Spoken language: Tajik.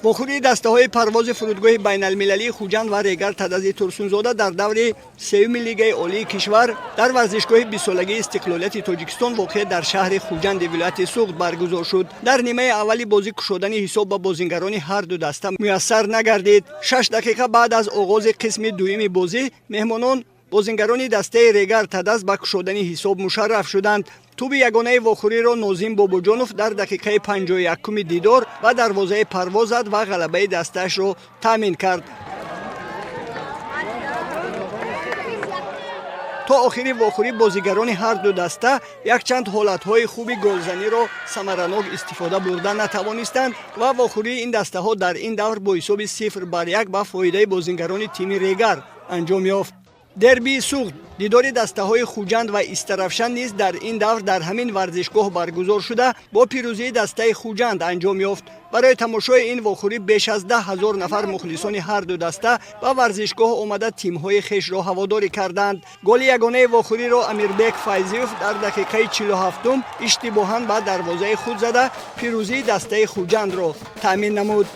вохӯрии дастаҳои парвози фурудгоҳи байналмилалии Хуҷанд ва Регар Тадази Турсунзода дар даври сеюми Лигаи олии кишвар дар варзишгоҳи бисолагии истиқлолияти Тоҷикистон воқеъ дар шаҳри Хуҷанди вилояти Суғд баргузор шуд. Дар нимаи аввали бозӣ кушодани ҳисоб ба бозингарони ҳарду даста муяссар нагардид. 6 дақиқа баъд аз оғози қисми дуюми бозӣ меҳмонон бозингарони дастаи Регар Тадаз ба кушодани ҳисоб мушарраф шуданд. туби ягонаи вохӯриро Нозим Бобоҷонов дар дақиқаи 51-уми дидор ва дарвозаи парвоз зад ва ғалабаи дастаашро таъмин кард. то охири вохӯрӣ бозигарони ҳарду даста якчанд ҳолатҳои хуби голзаниро самаранок истифода бурда натавонистанд ва вохӯрии ин дастаҳо дар ин давр бо ҳисоби 0-1 ба фоидаи бозингарони тими Регар анҷом ёфт. дербии Суғд дидори дастаҳои Хуҷанд ва Истаравшан низ дар ин давр дар ҳамин варзишгоҳ баргузор шуда бо пирӯзии дастаи Хуҷанд анҷом ёфт. барои тамошои ин вохӯрӣ беш аз 10 000 нафар мухлисони ҳарду даста ба варзишгоҳ омада тимҳои хешро ҳаводорӣ карданд. голи ягонаи вохӯриро Амирбек Файзиев дар дақиқаи 47-ум иштибоҳан ба дарвозаи худ зада пирӯзии дастаи Хуҷандро таъмин намуд.